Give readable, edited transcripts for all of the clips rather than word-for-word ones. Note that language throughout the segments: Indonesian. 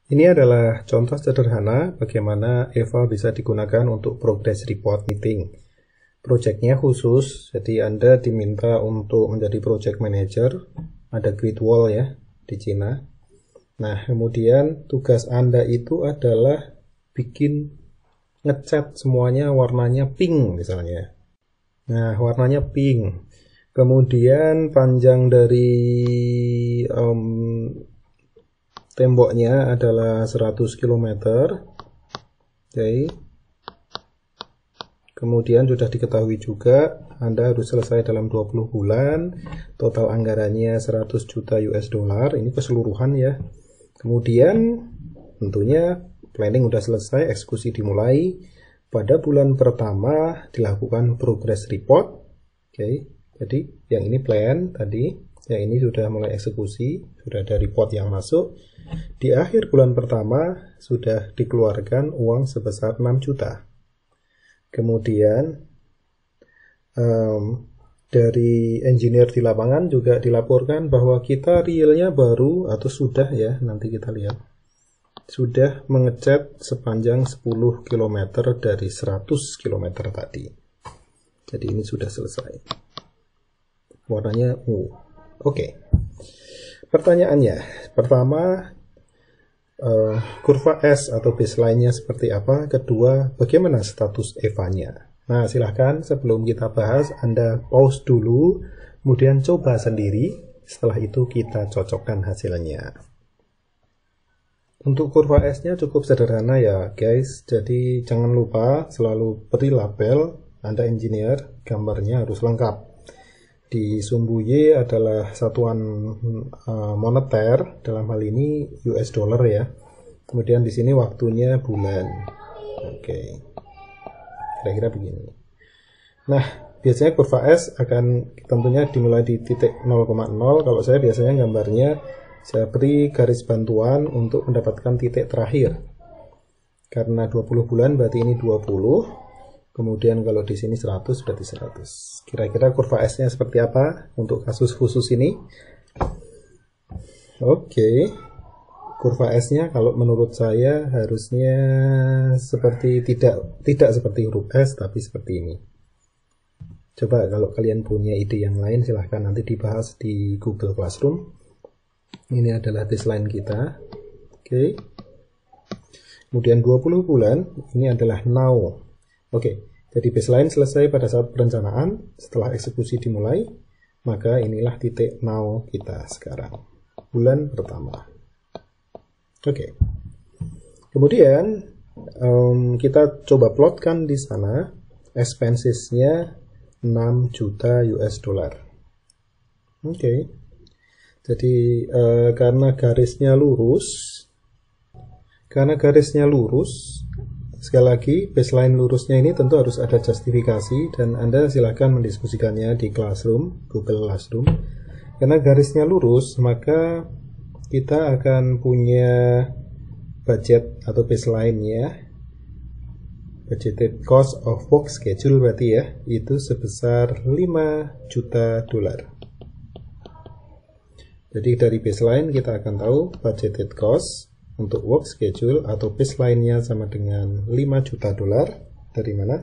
Ini adalah contoh sederhana bagaimana Eva bisa digunakan untuk progress report meeting. Projectnya khusus, jadi Anda diminta untuk menjadi project manager. Ada grid wall ya di Cina. Nah, kemudian tugas Anda itu adalah bikin ngecat semuanya warnanya pink misalnya. Nah, warnanya pink. Kemudian panjang dari temboknya adalah 100 km. Oke. Kemudian sudah diketahui juga Anda harus selesai dalam 20 bulan. Total anggarannya 100 juta US dollar. Ini keseluruhan ya. Kemudian tentunya planning sudah selesai, eksekusi dimulai. Pada bulan pertama dilakukan progress report. Oke. Jadi yang ini plan tadi, yang ini sudah mulai eksekusi, sudah ada report yang masuk. Di akhir bulan pertama sudah dikeluarkan uang sebesar 6 juta. Kemudian dari engineer di lapangan juga dilaporkan bahwa kita realnya baru atau sudah ya, nanti kita lihat, sudah mengecat sepanjang 10 km dari 100 km tadi. Jadi ini sudah selesai. Warnanya ungu. Oke. Pertanyaannya, pertama, kurva S atau baseline-nya seperti apa? Kedua, bagaimana status Eva-nya? Nah, silahkan sebelum kita bahas, Anda pause dulu, kemudian coba sendiri, setelah itu kita cocokkan hasilnya. Untuk kurva S-nya cukup sederhana ya guys, jadi jangan lupa selalu beri label, Anda engineer, gambarnya harus lengkap. Di sumbu Y adalah satuan moneter, dalam hal ini US dollar ya. Kemudian di sini waktunya bulan. Oke. Kira-kira begini. Nah, biasanya kurva S akan tentunya dimulai di titik 0,0. Kalau saya biasanya gambarnya saya beri garis bantuan untuk mendapatkan titik terakhir. Karena 20 bulan berarti ini 20. Kemudian kalau di sini 100 berarti 100. Kira-kira kurva S-nya seperti apa untuk kasus khusus ini? Oke. Kurva S-nya kalau menurut saya harusnya seperti tidak seperti huruf S tapi seperti ini. Coba kalau kalian punya ide yang lain silahkan nanti dibahas di Google Classroom. Ini adalah baseline kita. Oke. Kemudian 20 bulan ini adalah now. Oke, jadi baseline selesai pada saat perencanaan, setelah eksekusi dimulai, maka inilah titik now kita sekarang, bulan pertama. Oke, kemudian kita coba plotkan di sana, expenses-nya 6 juta US dollar. Oke, jadi karena garisnya lurus, sekali lagi, baseline lurusnya ini tentu harus ada justifikasi dan Anda silahkan mendiskusikannya di Classroom, Google Classroom. Karena garisnya lurus, maka kita akan punya budget atau baseline-nya, budgeted cost of work schedule berarti ya, itu sebesar 5 juta dolar. Jadi dari baseline kita akan tahu budgeted cost untuk work schedule atau baseline-nya sama dengan 5 juta dolar. Dari mana?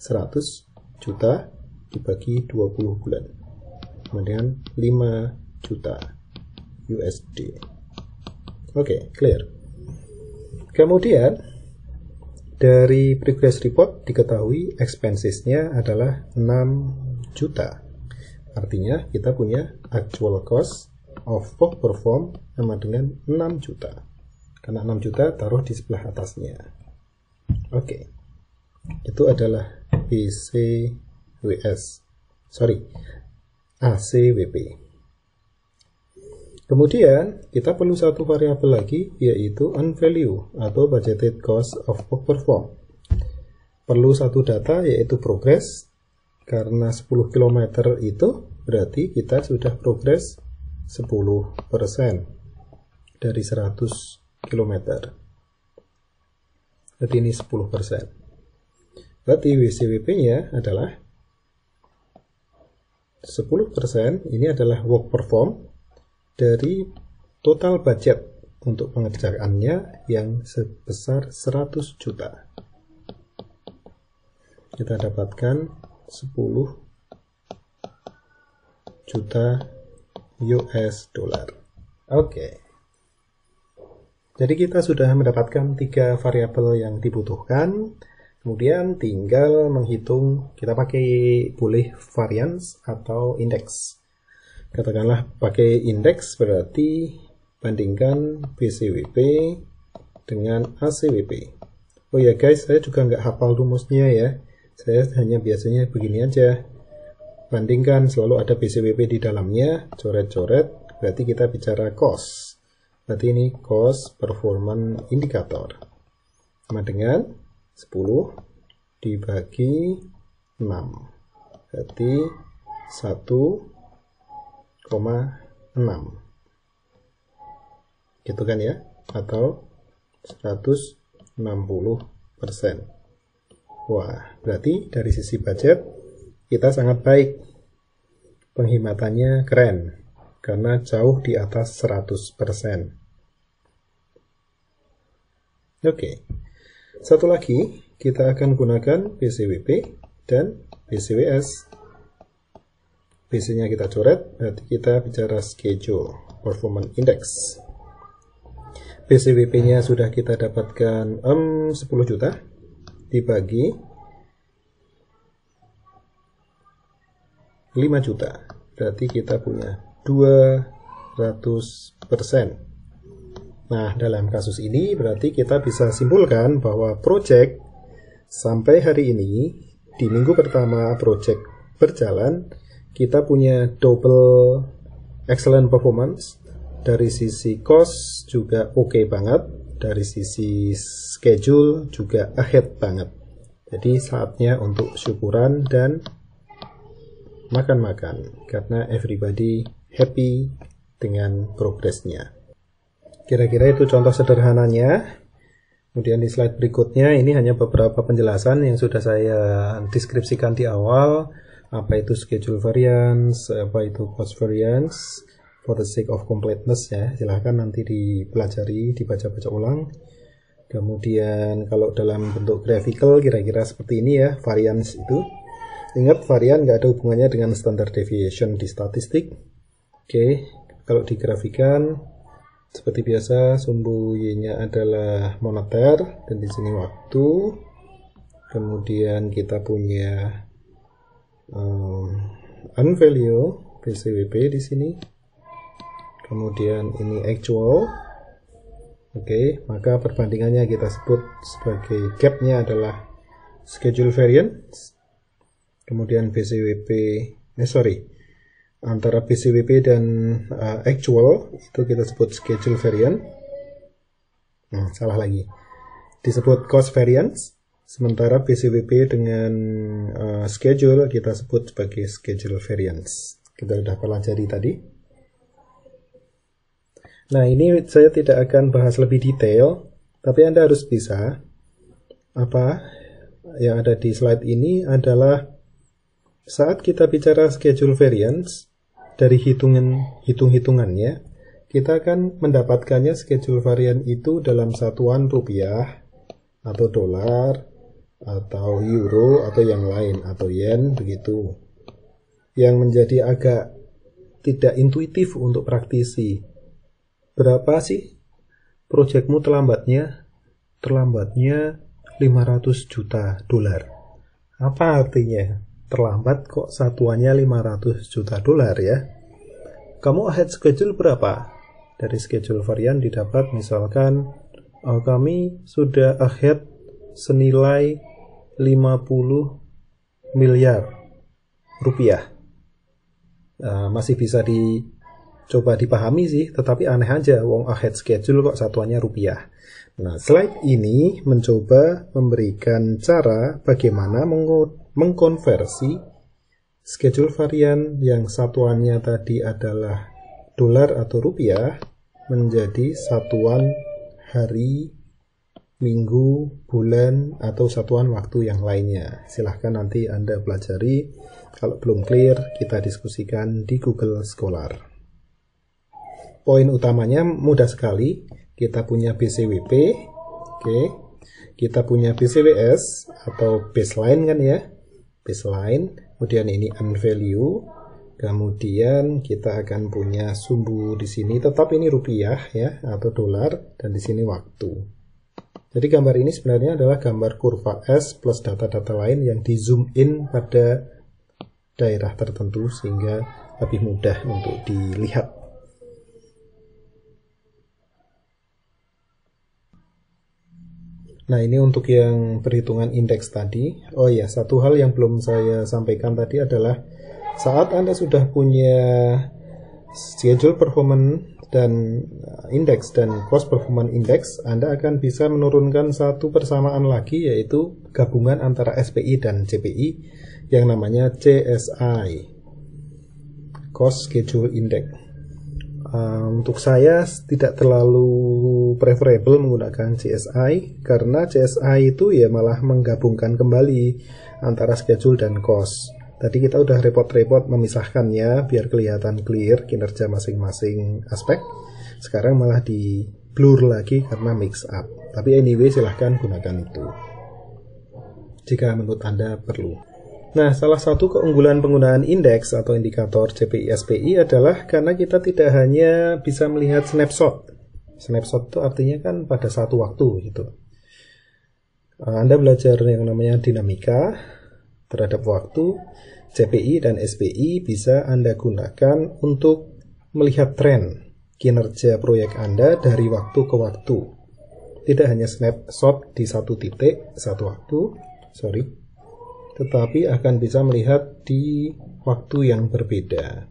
100 juta dibagi 20 bulan. Kemudian 5 juta USD. Oke, clear. Kemudian dari progress report diketahui expenses-nya adalah 6 juta. Artinya kita punya actual cost of work perform sama dengan 6 juta. Karena 6 juta taruh di sebelah atasnya. Oke. Itu adalah ACWP. Kemudian kita perlu satu variabel lagi, yaitu on value atau budgeted cost of work perform. Perlu satu data yaitu progress. Karena 10 km itu berarti kita sudah progress 10% dari 100 km. Berarti ini 10%. Berarti WCWP-nya adalah 10%, ini adalah work perform dari total budget untuk pengerjaannya yang sebesar 100 juta. Kita dapatkan 10 juta US dollar. Oke. Jadi kita sudah mendapatkan 3 variabel yang dibutuhkan. Kemudian tinggal menghitung, kita pakai boleh variance atau indeks. Katakanlah pakai indeks berarti bandingkan BCWP dengan ACWP. Oh ya guys, saya juga nggak hafal rumusnya ya. Saya hanya biasanya begini aja. Bandingkan, selalu ada BCWP di dalamnya, coret-coret, berarti kita bicara cost. Berarti ini cost performance indicator. Sama dengan 10 dibagi 6. Berarti 1,6. Gitu kan ya? Atau 160%. Wah, berarti dari sisi budget kita sangat baik. Penghematannya keren. Karena jauh di atas 100%. Oke. Satu lagi, kita akan gunakan BCWP dan BCWS. BC-nya kita coret, berarti kita bicara schedule, performance index. BCWP-nya sudah kita dapatkan 10 juta dibagi 5 juta. Berarti kita punya 200%. Nah, dalam kasus ini berarti kita bisa simpulkan bahwa project sampai hari ini, di minggu pertama project berjalan, kita punya double excellent performance. Dari sisi cost juga oke banget, dari sisi schedule juga ahead banget. Jadi saatnya untuk syukuran dan makan-makan, karena everybody happy dengan progresnya. Kira-kira itu contoh sederhananya. Kemudian di slide berikutnya ini hanya beberapa penjelasan yang sudah saya deskripsikan di awal. Apa itu schedule variance, apa itu cost variance, for the sake of completeness ya. Silahkan nanti dipelajari, dibaca-baca ulang. Kemudian kalau dalam bentuk graphical kira-kira seperti ini ya, variance itu. Ingat, varian nggak ada hubungannya dengan standard deviation di statistik. Oke, kalau digrafikan seperti biasa, sumbu Y-nya adalah moneter dan di sini waktu. Kemudian kita punya unvalue BCWP di sini. Kemudian ini actual. Oke, maka perbandingannya kita sebut sebagai gap-nya adalah schedule variance. Kemudian BCWP, antara BCWP dan actual itu kita sebut schedule variance. Salah lagi. Disebut cost variance. Sementara BCWP dengan schedule kita sebut sebagai schedule variance. Kita sudah pelajari tadi. Nah, ini saya tidak akan bahas lebih detail, tapi Anda harus bisa. Apa yang ada di slide ini adalah saat kita bicara schedule variance, dari hitung-hitungannya, kita akan mendapatkannya schedule variance itu dalam satuan rupiah, atau dolar, atau euro, atau yang lain, atau yen, begitu. Yang menjadi agak tidak intuitif untuk praktisi. Berapa sih proyekmu terlambatnya? Terlambatnya 500 juta dolar. Apa artinya? Terlambat kok satuannya 500 juta dolar ya. Kamu ahead schedule berapa? Dari schedule varian didapat misalkan kami sudah ahead senilai 50 miliar rupiah. Masih bisa coba dipahami sih, tetapi aneh aja wong ahead schedule kok satuannya rupiah. Nah, slide ini mencoba memberikan cara bagaimana mengkonversi schedule varian yang satuannya tadi adalah dolar atau rupiah menjadi satuan hari, minggu, bulan, atau satuan waktu yang lainnya. Silahkan nanti Anda pelajari. Kalau belum clear, kita diskusikan di Google Scholar. Poin utamanya mudah sekali. kita punya BCWP, oke. Kita punya BCWS atau baseline kan ya, baseline. Kemudian ini unvalue. Kemudian kita akan punya sumbu di sini, tetap ini rupiah ya atau dolar, dan di sini waktu. Jadi gambar ini sebenarnya adalah gambar kurva S plus data-data lain yang di zoom in pada daerah tertentu sehingga lebih mudah untuk dilihat. Nah, ini untuk yang perhitungan indeks tadi. Oh ya, satu hal yang belum saya sampaikan tadi adalah saat Anda sudah punya schedule performance dan indeks dan cost performance index, Anda akan bisa menurunkan satu persamaan lagi, yaitu gabungan antara SPI dan CPI yang namanya CSI, Cost Schedule Index. Untuk saya tidak terlalu preferable menggunakan CSI, karena CSI itu ya malah menggabungkan kembali antara schedule dan cost. Tadi kita udah repot-repot memisahkannya biar kelihatan clear kinerja masing-masing aspek. Sekarang malah di blur lagi karena mix up. Tapi anyway, silahkan gunakan itu jika menurut Anda perlu. Nah, salah satu keunggulan penggunaan indeks atau indikator CPI SPI adalah karena kita tidak hanya bisa melihat snapshot. Snapshot itu artinya kan pada satu waktu gitu. Anda belajar yang namanya dinamika terhadap waktu. CPI dan SPI bisa Anda gunakan untuk melihat tren kinerja proyek Anda dari waktu ke waktu. Tidak hanya snapshot di satu titik, satu waktu, tetapi akan bisa melihat di waktu yang berbeda.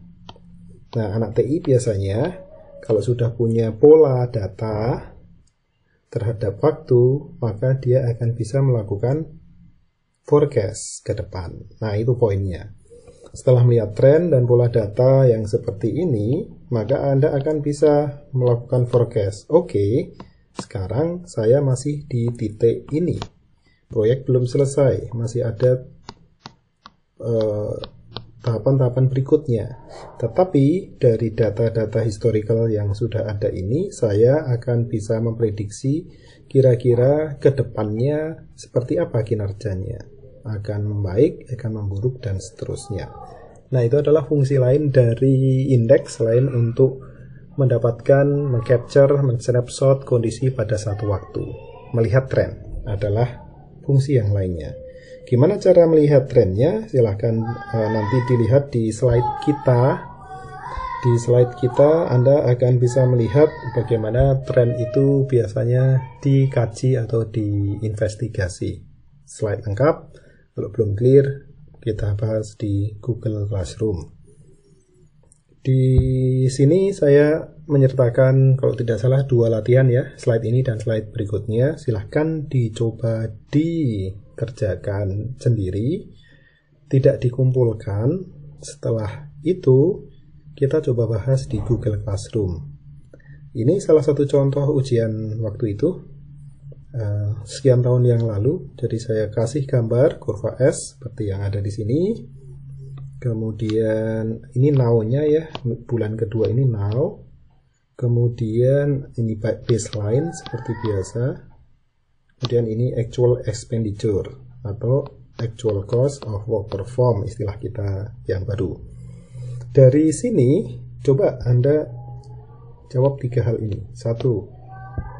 Nah, anak TI biasanya kalau sudah punya pola data terhadap waktu, maka dia akan bisa melakukan forecast ke depan. Nah, itu poinnya. Setelah melihat tren dan pola data yang seperti ini, maka Anda akan bisa melakukan forecast. Oke, sekarang saya masih di titik ini. Proyek belum selesai, masih ada tahapan-tahapan berikutnya. Tetapi dari data-data historical yang sudah ada ini, saya akan bisa memprediksi kira-kira ke depannya seperti apa kinerjanya. Akan membaik, akan memburuk, dan seterusnya. Nah, itu adalah fungsi lain dari indeks selain untuk mendapatkan, mengcapture, men-snapshot kondisi pada satu waktu. Melihat tren adalah fungsi yang lainnya. Gimana cara melihat trennya? Silahkan nanti dilihat di slide kita. Di slide kita Anda akan bisa melihat bagaimana tren itu biasanya dikaji atau diinvestigasi. Slide lengkap. Kalau belum clear, kita bahas di Google Classroom. Di sini saya menyertakan, kalau tidak salah, 2 latihan ya, slide ini dan slide berikutnya. Silahkan dicoba dikerjakan sendiri, tidak dikumpulkan. Setelah itu, kita coba bahas di Google Classroom. Ini salah satu contoh ujian waktu itu. Sekian tahun yang lalu, jadi saya kasih gambar kurva S seperti yang ada di sini. Kemudian ini now-nya ya, bulan kedua ini now. Kemudian ini baseline seperti biasa. Kemudian ini actual expenditure atau actual cost of work performed, istilah kita yang baru. Dari sini coba Anda jawab 3 hal ini. 1.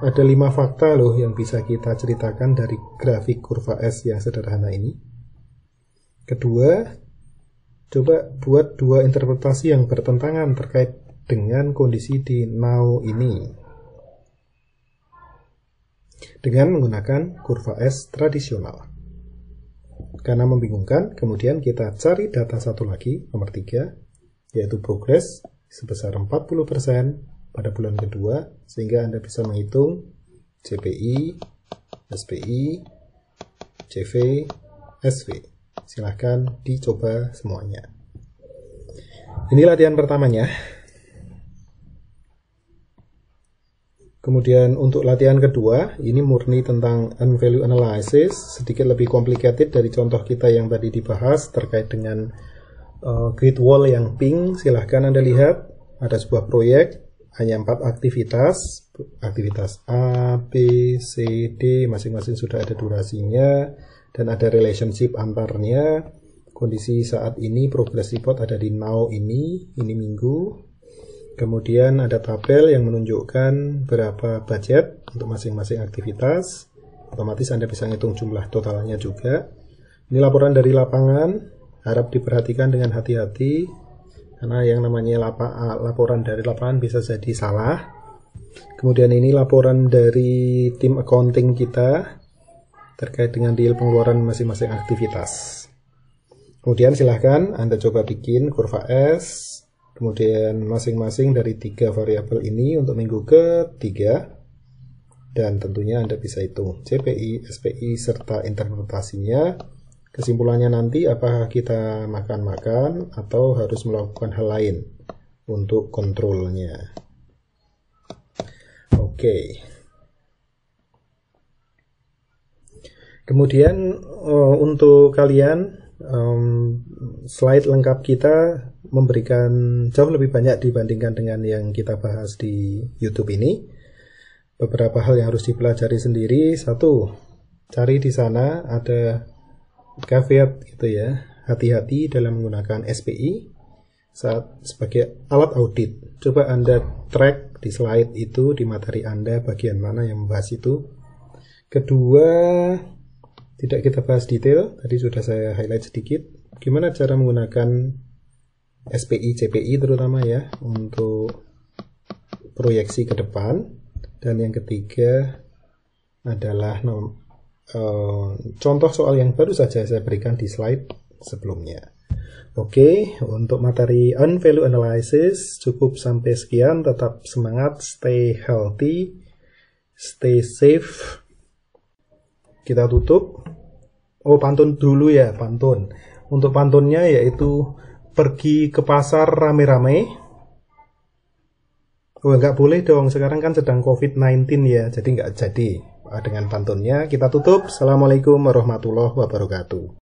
Ada 5 fakta loh yang bisa kita ceritakan dari grafik kurva S yang sederhana ini. Kedua, coba buat 2 interpretasi yang bertentangan terkait dengan kondisi di now ini dengan menggunakan kurva S tradisional. Karena membingungkan, kemudian kita cari data satu lagi, nomor 3, yaitu progress sebesar 40% pada bulan kedua, sehingga Anda bisa menghitung CPI, SPI, CV, SV. Silahkan dicoba semuanya. Ini latihan pertamanya. Kemudian untuk latihan kedua, ini murni tentang unvalue analysis, sedikit lebih complicated dari contoh kita yang tadi dibahas terkait dengan grid wall yang pink. Silahkan Anda lihat, ada sebuah proyek, hanya 4 aktivitas. Aktivitas A, B, C, D masing-masing sudah ada durasinya dan ada relationship antarnya. Kondisi saat ini progress report ada di now ini minggu. Kemudian ada tabel yang menunjukkan berapa budget untuk masing-masing aktivitas. Otomatis Anda bisa ngitung jumlah totalnya juga. Ini laporan dari lapangan, harap diperhatikan dengan hati-hati karena yang namanya laporan dari lapangan bisa jadi salah. Kemudian ini laporan dari tim accounting kita terkait dengan deal pengeluaran masing-masing aktivitas. Kemudian silahkan Anda coba bikin kurva S, kemudian masing-masing dari 3 variabel ini untuk minggu ketiga, dan tentunya Anda bisa hitung CPI, SPI, serta interpretasinya. Kesimpulannya nanti apakah kita makan-makan atau harus melakukan hal lain untuk kontrolnya. Oke. Kemudian untuk kalian, slide lengkap kita memberikan jauh lebih banyak dibandingkan dengan yang kita bahas di YouTube ini. Beberapa hal yang harus dipelajari sendiri. Satu, cari di sana ada caveat gitu ya. Hati-hati dalam menggunakan SPI saat sebagai alat audit. Coba Anda track di slide itu, di materi Anda bagian mana yang membahas itu. Kedua, tidak kita bahas detail, tadi sudah saya highlight sedikit. Gimana cara menggunakan SPI, CPI terutama ya, untuk proyeksi ke depan. Dan yang ketiga adalah contoh soal yang baru saja saya berikan di slide sebelumnya. Oke, untuk materi unvalue analysis cukup sampai sekian. Tetap semangat, stay healthy, stay safe. Kita tutup. Oh, pantun dulu ya, pantun. Untuk pantunnya yaitu pergi ke pasar rame-rame. Oh, nggak boleh dong, sekarang kan sedang COVID-19 ya, jadi nggak jadi. Dengan pantunnya kita tutup. Assalamualaikum warahmatullahi wabarakatuh.